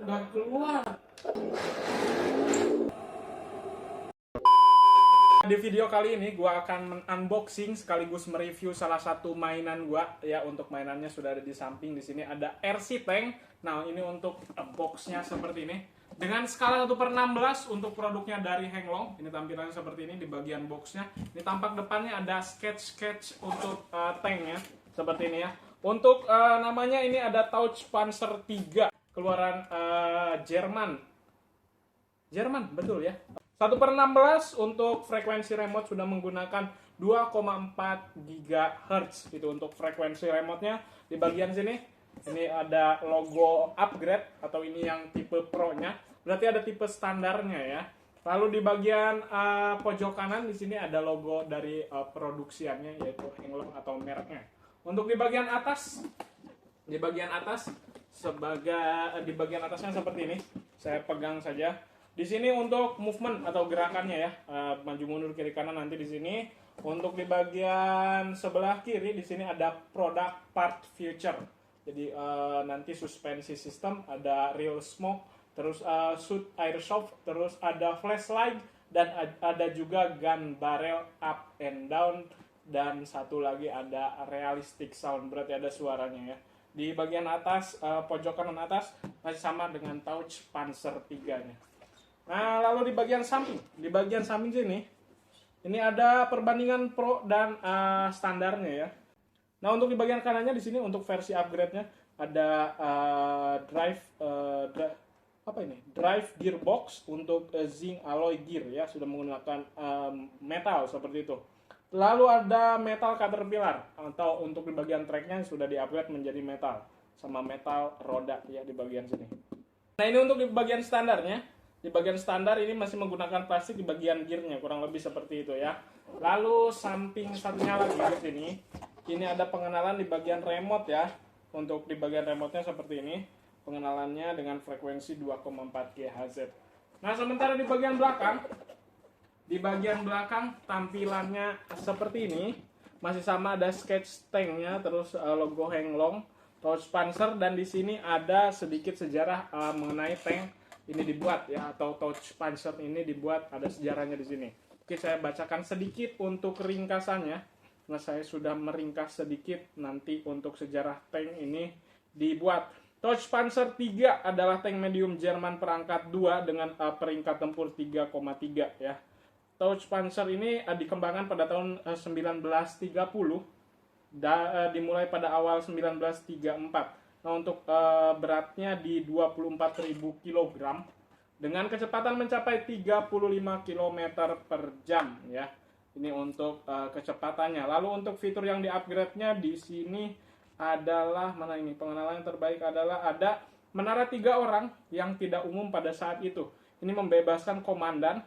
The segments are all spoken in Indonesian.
Udah keluar. Di video kali ini gue akan unboxing sekaligus mereview salah satu mainan gue ya. Untuk mainannya sudah ada di samping. Di sini ada RC Tank. Nah, ini untuk boxnya seperti ini dengan skala 1/16 untuk produknya dari Henglong. Ini tampilannya seperti ini di bagian boxnya. Ini tampak depannya ada sketch untuk tanknya seperti ini ya. Untuk namanya ini ada Touch Panzer 3 keluaran Jerman. Betul ya. 1/16 untuk frekuensi remote sudah menggunakan 2,4 GHz itu untuk frekuensi remote-nya. Di bagian sini ini ada logo upgrade atau ini yang tipe Pro-nya. Berarti ada tipe standarnya ya. Lalu di bagian pojok kanan di sini ada logo dari produksiannya yaitu Henglong atau mereknya. Untuk di bagian atas sebagai di bagian atasnya seperti ini. Saya pegang saja. Di sini untuk movement atau gerakannya ya, maju mundur kiri kanan nanti di sini. Untuk di bagian sebelah kiri di sini ada product part future. Jadi nanti suspensi sistem, ada real smoke, terus shoot airsoft, terus ada flashlight dan ada juga gun barrel up and down dan satu lagi ada realistic sound, berarti ada suaranya ya. Di bagian atas pojok kanan atas masih sama dengan Touch Panzer 3-nya. Nah, lalu di bagian samping sini, ini ada perbandingan Pro dan standarnya ya. Nah, untuk di bagian kanannya di sini untuk versi upgrade-nya ada drive gearbox untuk zinc alloy gear ya, sudah menggunakan metal seperti itu. Lalu ada metal caterpillar atau untuk di bagian tracknya sudah di-upgrade menjadi metal sama metal roda ya di bagian sini. Nah, ini untuk di bagian standarnya. Di bagian standar ini masih menggunakan plastik di bagian gearnya, kurang lebih seperti itu ya. Lalu samping satunya lagi di sini, ini ada pengenalan di bagian remote ya. Untuk di bagian remote-nya seperti ini, pengenalannya dengan frekuensi 2,4 GHz. Nah, sementara di bagian belakang tampilannya seperti ini, masih sama ada sketch tanknya, terus logo Henglong, Touch Panzer, dan di sini ada sedikit sejarah mengenai tank ini dibuat ya, atau Touch Panzer ini dibuat, ada sejarahnya di sini. Oke, saya bacakan sedikit untuk ringkasannya. Nah, saya sudah meringkas sedikit nanti untuk sejarah tank ini dibuat. Touch Panzer 3 adalah tank medium Jerman perangkat 2 dengan peringkat tempur 3,3 ya. Touch Panzer ini dikembangkan pada tahun 1930, dimulai pada awal 1934. Nah, untuk beratnya di 24.000 kg dengan kecepatan mencapai 35 km per jam ya. Ini untuk kecepatannya. Lalu untuk fitur yang di-upgrade-nya di sini adalah pengenalan yang terbaik adalah ada menara 3 orang yang tidak umum pada saat itu. Ini membebaskan komandan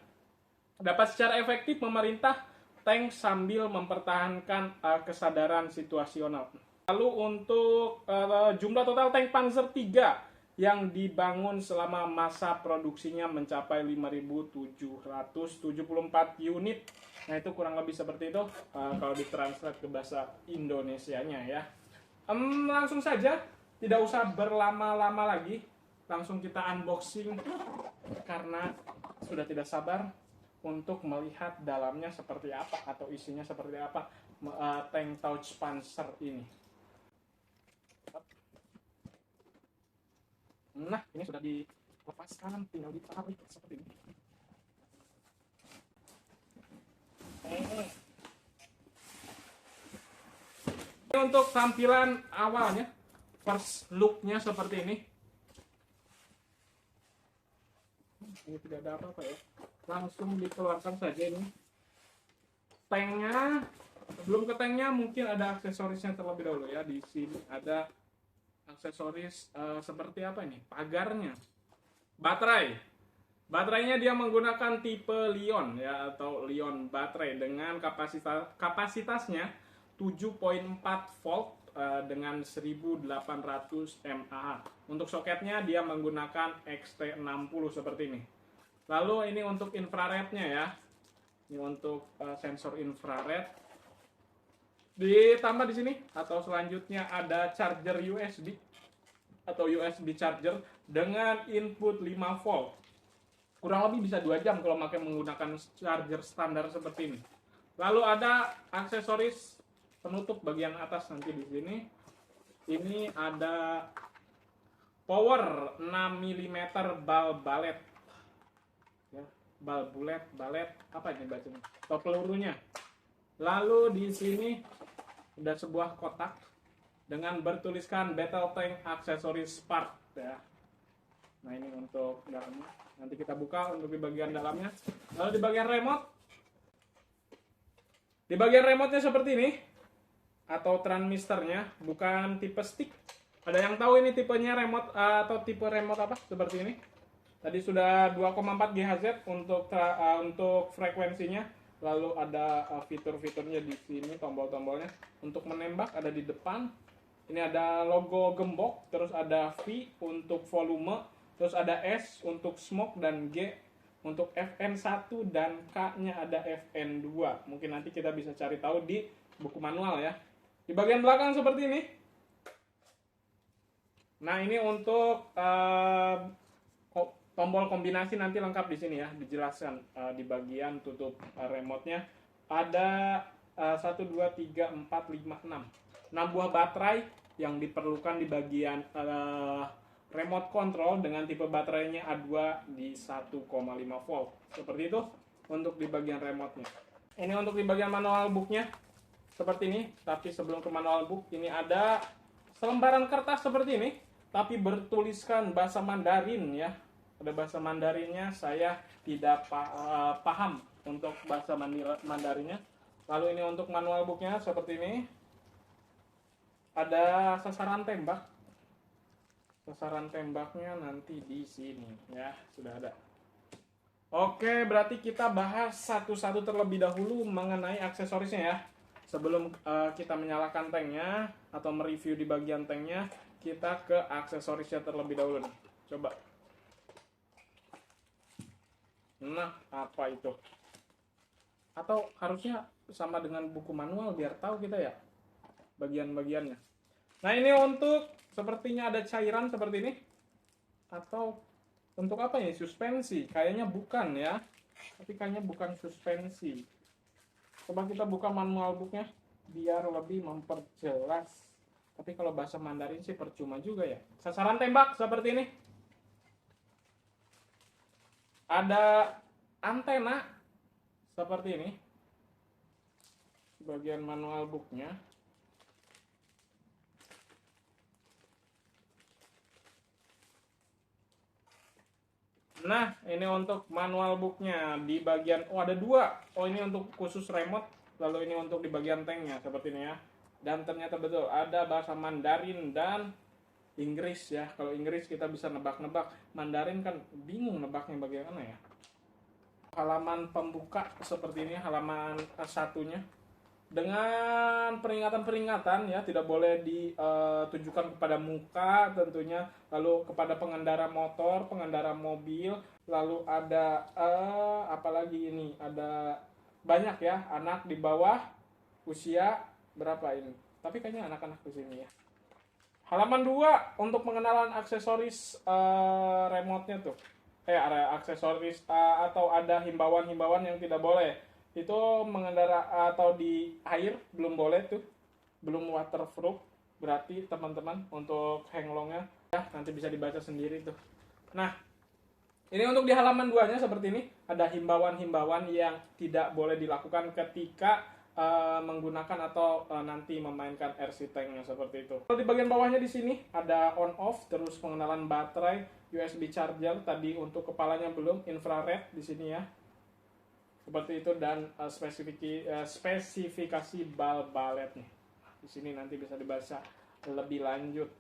dapat secara efektif memerintah tank sambil mempertahankan kesadaran situasional. Lalu untuk jumlah total tank Panzer 3 yang dibangun selama masa produksinya mencapai 5.774 unit. Nah, itu kurang lebih seperti itu kalau ditranslate ke bahasa Indonesianya ya. Langsung saja, tidak usah berlama-lama lagi. Langsung kita unboxing karena sudah tidak sabar untuk melihat dalamnya seperti apa atau isinya seperti apa tank Touch Panzer ini. Nah, ini sudah dilepaskan, tinggal ditarik seperti ini. Ini untuk tampilan awalnya, first look-nya seperti ini. Ini tidak ada apa-apa ya. Langsung dikeluarkan saja ini. Tanknya, sebelum ke tanknya mungkin ada aksesorisnya terlebih dahulu ya. Di sini ada aksesoris seperti apa ini? Pagarnya. Baterainya dia menggunakan tipe Li-ion ya, atau Li-ion baterai dengan kapasitasnya 7,4 volt dengan 1800 mAh. Untuk soketnya dia menggunakan XT60 seperti ini. Lalu ini untuk infrarednya ya. Ini untuk sensor infrared. Ditambah di sini atau selanjutnya ada charger USB. atau USB charger dengan input 5 volt. Kurang lebih bisa 2 jam kalau menggunakan charger standar seperti ini. Lalu ada aksesoris penutup bagian atas nanti di sini. Ini ada power 6 mm bal balet. Ya, bal bulet, balet, apa ini bacanya? Atau pelurunya. Lalu di sini ada sebuah kotak dengan bertuliskan Battle Tank Accessories Part ya. Nah, ini untuk dalamnya. Nanti kita buka untuk di bagian dalamnya. Lalu di bagian remote. Di bagian remote-nya seperti ini. Atau transmistornya, bukan tipe stick. Ada yang tahu ini tipenya remote atau tipe remote apa? Seperti ini. Tadi sudah 2,4 GHz untuk frekuensinya. Lalu ada fitur-fiturnya di sini, tombol-tombolnya. Untuk menembak ada di depan. Ini ada logo gembok, terus ada V untuk volume, terus ada S untuk smoke dan G untuk FN1 dan K-nya ada FN2. Mungkin nanti kita bisa cari tahu di buku manual ya. Di bagian belakang seperti ini. Nah, ini untuk tombol kombinasi nanti lengkap di sini ya, dijelaskan di bagian tutup remote-nya. Ada 1, 2, 3, 4, 5, 6. 6 buah baterai yang diperlukan di bagian remote control dengan tipe baterainya A2 di 1,5 volt. Seperti itu untuk di bagian remote-nya. Ini untuk di bagian manual book-nya seperti ini. Tapi sebelum ke manual book, ini ada selembaran kertas seperti ini, tapi bertuliskan bahasa Mandarin ya. Ada bahasa Mandarinnya, saya tidak paham untuk bahasa Mandarinnya. Lalu ini untuk manual book-nya seperti ini. Ada sasaran tembak. Sasaran tembaknya nanti di sini ya, sudah ada. Oke, berarti kita bahas satu-satu terlebih dahulu mengenai aksesorisnya ya. Sebelum kita menyalakan tanknya atau mereview di bagian tanknya, kita ke aksesorisnya terlebih dahulu nih. Coba. Nah, apa itu? Atau harusnya sama dengan buku manual biar tahu kita ya bagian-bagiannya. Nah, ini untuk sepertinya ada cairan seperti ini. Atau untuk apa ya? Suspensi. Kayaknya bukan ya. Tapi kayaknya bukan suspensi. Coba kita buka manual booknya biar lebih memperjelas. Tapi kalau bahasa Mandarin sih percuma juga ya. Sasaran tembak seperti ini. Ada antena seperti ini. Bagian manual booknya. Nah, ini untuk manual booknya di bagian, oh ada 2. Oh, ini untuk khusus remote, lalu ini untuk di bagian tanknya seperti ini ya. Dan ternyata betul ada bahasa Mandarin dan Inggris ya. Kalau Inggris kita bisa nebak-nebak, Mandarin kan bingung nebaknya bagaimana ya. Halaman pembuka seperti ini, halaman satunya. Dengan peringatan-peringatan ya, tidak boleh ditujukan kepada muka tentunya, lalu kepada pengendara motor, pengendara mobil, lalu ada apalagi ini, ada banyak ya, anak di bawah usia berapa ini, tapi kayaknya anak-anak di sini ya. Halaman 2 untuk pengenalan aksesoris remote-nya tuh, aksesoris atau ada himbauan-himbauan yang tidak boleh. Itu mengendara atau di air belum boleh tuh, belum waterproof, berarti teman-teman untuk henglongnya ya nanti bisa dibaca sendiri tuh. Nah, ini untuk di halaman 2-nya seperti ini, ada himbauan-himbauan yang tidak boleh dilakukan ketika menggunakan atau nanti memainkan RC tanknya seperti itu. Kalau di bagian bawahnya di sini ada on off, terus pengenalan baterai, USB charger, tadi untuk kepalanya belum, infrared di sini ya. Seperti itu, dan spesifikasi bal balet nih. Di sini nanti bisa dibaca lebih lanjut.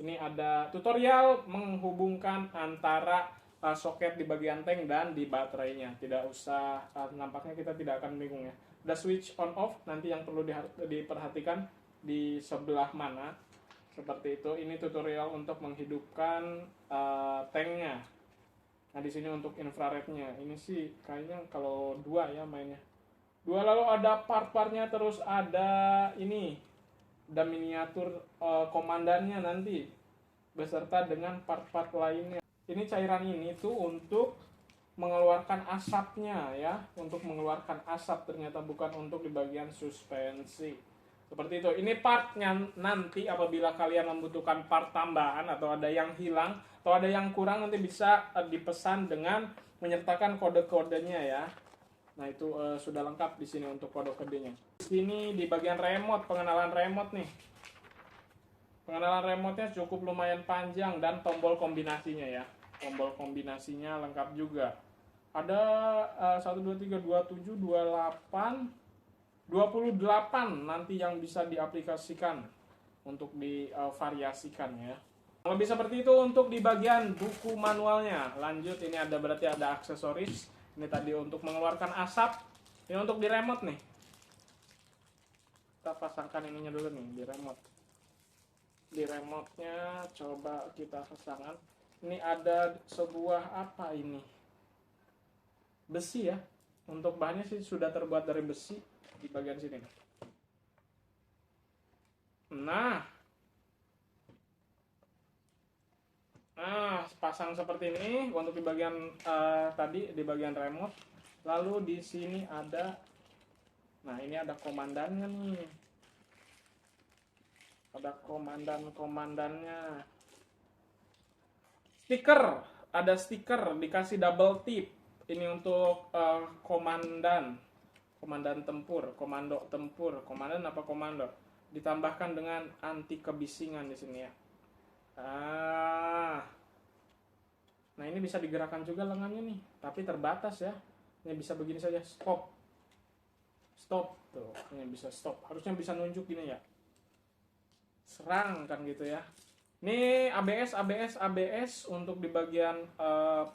Ini ada tutorial menghubungkan antara soket di bagian tank dan di baterainya. Tidak usah, nampaknya kita tidak akan bingung ya. Ada switch on off, nanti yang perlu diperhatikan di sebelah mana. Seperti itu. Ini tutorial untuk menghidupkan tanknya. Nah, di sini untuk infrarednya. Ini sih kayaknya kalau 2 ya mainnya. 2, lalu ada part-partnya, terus ada ini. Ada miniatur komandannya nanti. beserta dengan part-part lainnya. Ini cairan ini tuh untuk mengeluarkan asapnya ya, untuk mengeluarkan asap, ternyata bukan untuk di bagian suspensi. Seperti itu. Ini partnya nanti apabila kalian membutuhkan part tambahan atau ada yang hilang atau ada yang kurang, nanti bisa dipesan dengan menyertakan kode-kodenya ya. Nah itu sudah lengkap di sini untuk kode-kodenya. Di sini di bagian remote, pengenalan remote nih. Pengenalan remote-nya cukup lumayan panjang dan tombol kombinasinya ya. Tombol kombinasinya lengkap juga. Ada 1, 2, 3, 27, 28, 28 nanti yang bisa diaplikasikan untuk divariasikan ya. Lebih seperti itu untuk di bagian buku manualnya. Lanjut, ini ada berarti ada aksesoris. Ini tadi untuk mengeluarkan asap. Ini untuk di remote nih. Kita pasangkan ininya dulu nih di remote. Di remote-nya coba kita pasangkan. Ini ada sebuah apa ini? Besi ya. Untuk bahannya sih sudah terbuat dari besi di bagian sini. Nah, pasang seperti ini untuk di bagian tadi di bagian remote. Lalu di sini ada, nah ini ada komandannya nih. Ada komandannya. Stiker, ada stiker dikasih double tip. Ini untuk komandan tempur, komando tempur, komandan apa komando. Ditambahkan dengan anti kebisingan di sini ya. Nah ini bisa digerakkan juga lengannya nih, tapi terbatas ya. Ini bisa begini saja, stop, tuh, ini bisa stop. Harusnya bisa nunjuk gini ya. Serang kan gitu ya. Ini ABS untuk di bagian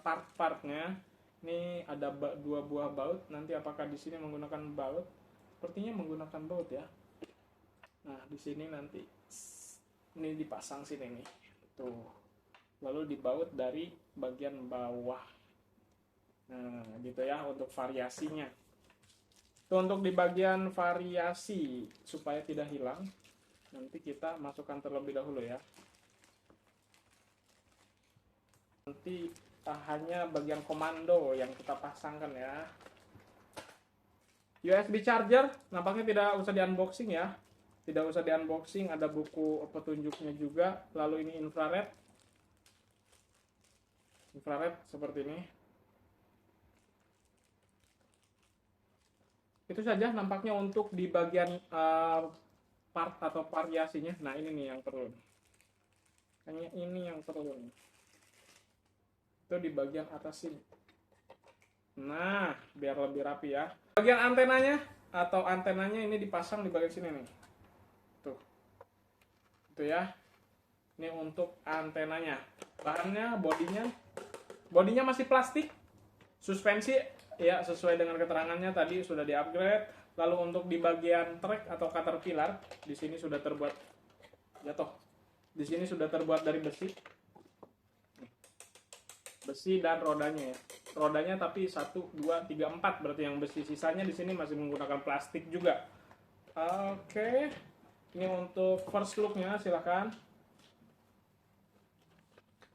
part-partnya. Ini ada 2 buah baut. Nanti apakah di sini menggunakan baut? Sepertinya menggunakan baut ya. Nah di sini nanti ini dipasang sini nih. Tuh. Lalu dibaut dari bagian bawah. Nah gitu ya untuk variasinya. Itu untuk di bagian variasi supaya tidak hilang. Nanti kita masukkan terlebih dahulu ya. Nanti hanya bagian komando yang kita pasangkan ya. USB charger nampaknya tidak usah di unboxing ya. Tidak usah di unboxing, ada buku petunjuknya juga. Lalu ini infrared. Infrared seperti ini. Itu saja nampaknya untuk di bagian part atau variasinya. Nah ini nih yang perlu. Hanya ini yang perlu nih. Itu di bagian atas sini. Nah biar lebih rapi ya. Bagian antenanya atau antenanya ini dipasang di bagian sini nih. Tuh. Itu ya. Ini untuk antenanya. Bahannya, bodinya masih plastik. Suspensi ya sesuai dengan keterangannya tadi sudah di-upgrade. Lalu untuk di bagian trek atau caterpillar, di sini sudah terbuat jatuh. Di sini sudah terbuat dari besi. Besi dan rodanya ya. Rodanya tapi 1, 2, 3, 4 berarti yang besi. Sisanya di sini masih menggunakan plastik juga. Oke. Ini untuk first look-nya silakan.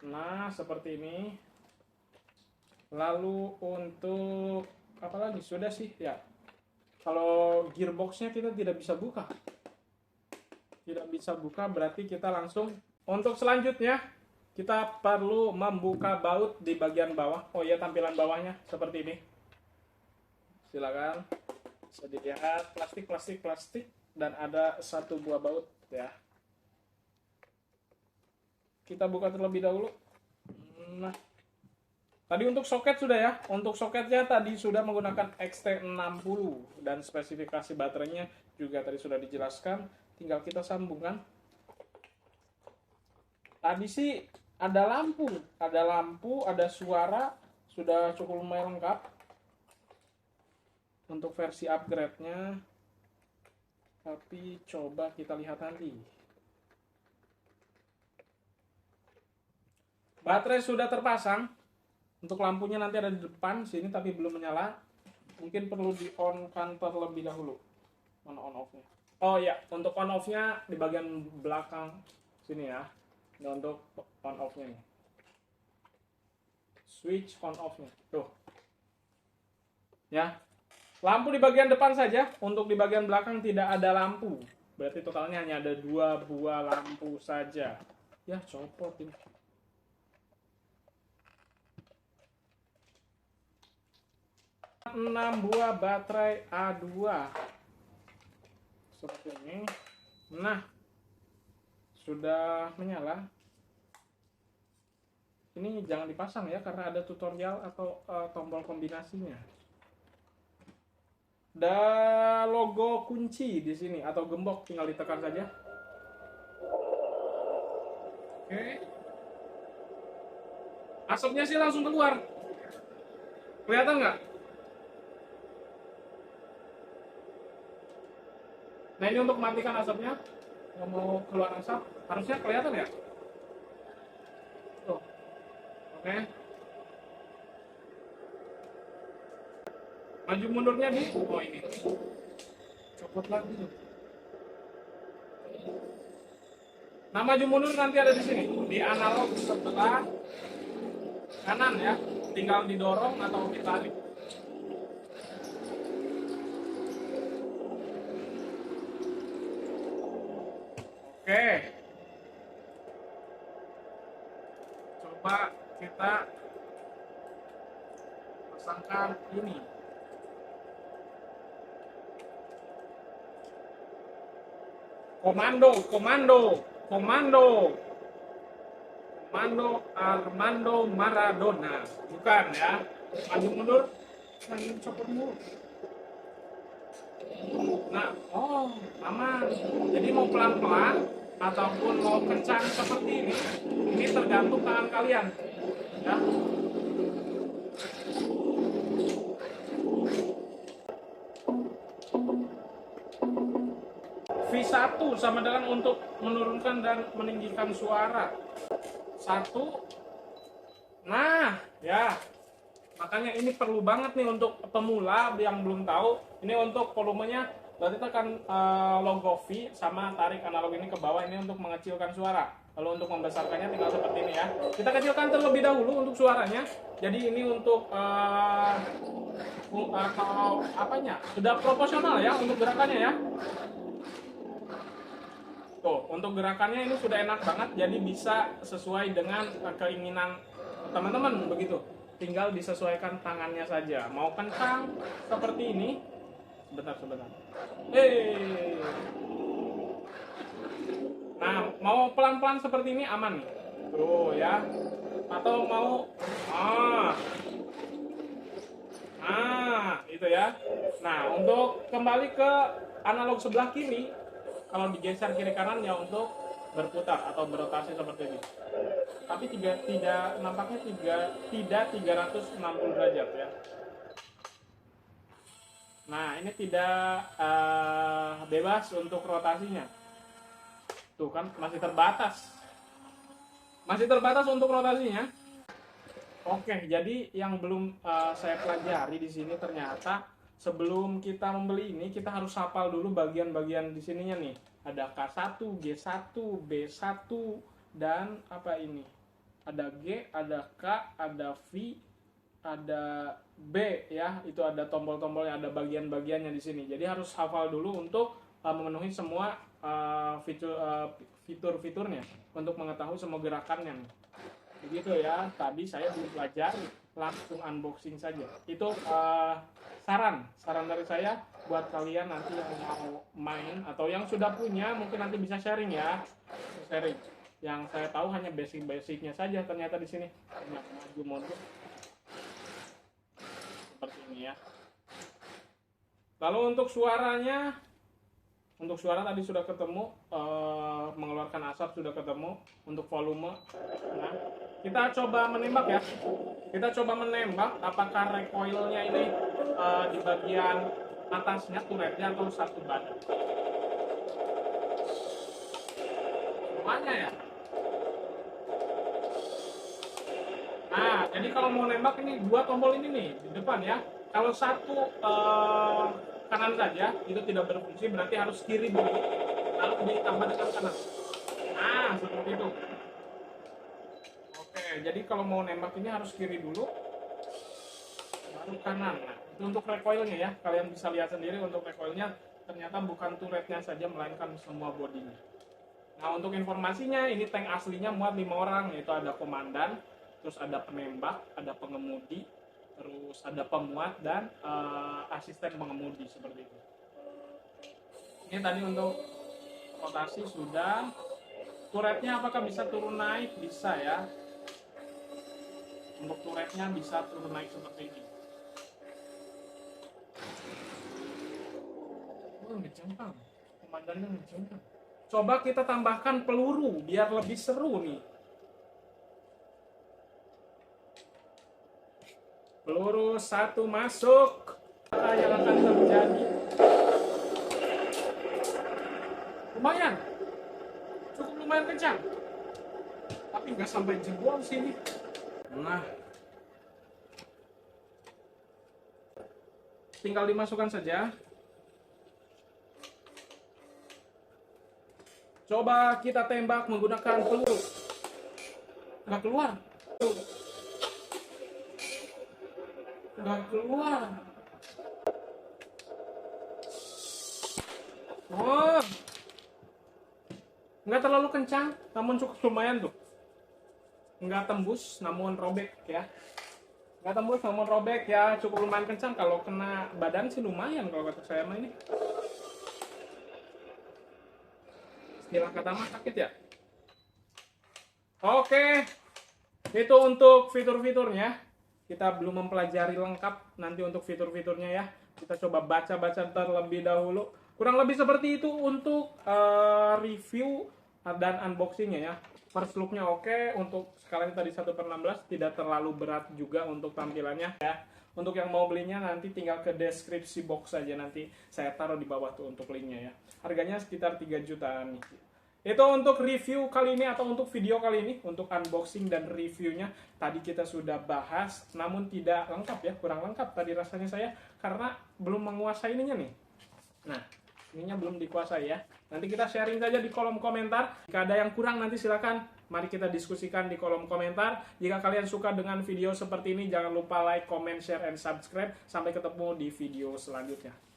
Nah, seperti ini. Lalu untuk apa lagi? Sudah sih ya. Kalau gearbox-nya kita tidak bisa buka. Tidak bisa buka berarti kita langsung untuk selanjutnya kita perlu membuka baut di bagian bawah. Oh ya, tampilan bawahnya seperti ini. Silakan. Bisa dilihat plastik dan ada 1 buah baut ya. Kita buka terlebih dahulu. Nah, tadi untuk soket sudah ya. Untuk soketnya tadi sudah menggunakan XT60 dan spesifikasi baterainya juga tadi sudah dijelaskan. Tinggal kita sambungkan. Tadi sih ada lampu, ada suara, sudah cukup lumayan lengkap. Untuk versi upgrade-nya, tapi coba kita lihat nanti. Baterai sudah terpasang. Untuk lampunya nanti ada di depan sini tapi belum menyala. Mungkin perlu di on-kan terlebih dahulu. Mana on off-nya? Oh ya, untuk on off-nya di bagian belakang sini ya. Ini untuk on off-nya nih. Switch on off-nya. Tuh. Ya. Lampu di bagian depan saja, untuk di bagian belakang tidak ada lampu. Berarti totalnya hanya ada 2 buah lampu saja. Ya, copot ini. 6 buah baterai A2 seperti ini. Nah, sudah menyala. Ini jangan dipasang ya, karena ada tutorial atau tombol kombinasinya. Ada logo kunci di sini atau gembok, tinggal ditekan saja. Oke. Asapnya sih langsung keluar. Kelihatan nggak? Nah, ini untuk matikan asapnya. Nggak mau keluar asap, harusnya kelihatan ya? Tuh. Oke. Maju mundurnya di ini. Copot lagi. Nah, maju mundur nanti ada di sini. Di analog sebelah kanan ya. Tinggal didorong atau ditarik. Oke. Coba kita pasangkan ini. Komando Armando Maradona. Bukan ya. Maju mundur. Copot mulu. Nah, aman. Jadi mau pelan-pelan ataupun mau kencang seperti ini tergantung tangan kalian. Ya. V1 sama dengan untuk menurunkan dan meninggikan suara. 1. Nah, ya. Makanya ini perlu banget nih untuk pemula yang belum tahu. Ini untuk volumenya, berarti tekan logo V sama tarik analog ini ke bawah, ini untuk mengecilkan suara. Lalu untuk membesarkannya tinggal seperti ini ya. Kita kecilkan terlebih dahulu untuk suaranya. Jadi ini untuk kalau apanya sudah proporsional ya untuk gerakannya ya. Tuh, untuk gerakannya ini sudah enak banget, jadi bisa sesuai dengan keinginan teman-teman begitu. Tinggal disesuaikan tangannya saja. Mau kencang seperti ini. Sebentar. Nah, mau pelan-pelan seperti ini aman nih. Tuh ya. Atau mau itu ya. Nah, untuk kembali ke analog sebelah kiri, kalau digeser kiri kanan ya untuk berputar atau berotasi seperti ini. Tapi nampaknya tidak 360 derajat ya. Nah, ini tidak bebas untuk rotasinya. Tuh kan masih terbatas. Masih terbatas untuk rotasinya. Oke, jadi yang belum saya pelajari di sini ternyata sebelum kita membeli ini kita harus hafal dulu bagian-bagian di sininya nih. Ada K1, G1, B1 dan apa ini? Ada G, ada K, ada V, ada B ya. Itu ada tombol-tombolnya, ada bagian-bagiannya di sini. Jadi harus hafal dulu untuk memenuhi semua fitur-fiturnya untuk mengetahui semua gerakannya nih. Begitu ya. Tadi saya belum pelajari, langsung unboxing saja. Itu saran dari saya buat kalian nanti yang mau main atau yang sudah punya, mungkin nanti bisa sharing ya. Sharing. Yang saya tahu hanya basic-basicnya saja ternyata di sini. Hanya maju mundur. Seperti ini ya. Lalu untuk suaranya, untuk suara tadi sudah ketemu, mengeluarkan asap sudah ketemu. Untuk volume, nah kita coba menembak ya. Kita coba menembak apakah recoilnya ini di bagian atasnya turretnya atau satu badan. Semuanya ya. Nah, jadi kalau mau nembak ini 2 tombol ini nih di depan ya. Kalau satu kanan saja itu tidak berfungsi, berarti harus kiri dulu, lalu ditambah dengan kanan. Nah, seperti itu. jadi kalau mau nembak ini harus kiri dulu, baru kanan. Nah, itu untuk recoilnya ya. Kalian bisa lihat sendiri untuk recoilnya ternyata bukan turretnya saja, melainkan semua bodinya. Nah, untuk informasinya, ini tank aslinya muat 5 orang, yaitu ada komandan, terus ada penembak, ada pengemudi, terus ada pemuat, dan asisten pengemudi, seperti itu. Ini tadi untuk rotasi sudah. Turretnya apakah bisa turun naik? Bisa ya. Untuk turretnya bisa turun naik seperti ini. Oh, ngejengkang. Komandannya ngejengkang. Coba kita tambahkan peluru biar lebih seru nih. Peluru 1 masuk. Apa yang akan terjadi? Lumayan. Cukup lumayan kencang. Tapi nggak sampai jebol sini. Nah. Tinggal dimasukkan saja. Coba kita tembak menggunakan peluru. Nggak keluar. Nggak keluar. Oh. Nggak terlalu kencang, namun cukup lumayan tuh. Nggak tembus, namun robek ya. Nggak tembus, namun robek ya. Cukup lumayan kencang. Kalau kena badan sih lumayan kalau kata saya mah ini. Istilah kata mah sakit ya. Oke, itu untuk fitur-fiturnya. Kita belum mempelajari lengkap nanti untuk fitur-fiturnya ya. Kita coba baca-baca terlebih dahulu. Kurang lebih seperti itu untuk review dan unboxingnya ya. First looknya oke. Untuk sekalian tadi 1/16 tidak terlalu berat juga untuk tampilannya ya. Untuk yang mau belinya nanti tinggal ke deskripsi box saja, nanti saya taruh di bawah tuh untuk linknya ya. Harganya sekitar 3 jutaan. Itu untuk review kali ini atau untuk video kali ini, untuk unboxing dan reviewnya. Tadi kita sudah bahas, namun tidak lengkap ya, kurang lengkap tadi rasanya saya karena belum menguasai ininya nih. Nah, ininya belum dikuasai ya. Nanti kita sharing saja di kolom komentar. Jika ada yang kurang nanti silakan mari kita diskusikan di kolom komentar. Jika kalian suka dengan video seperti ini, jangan lupa like, comment, share, and subscribe. Sampai ketemu di video selanjutnya.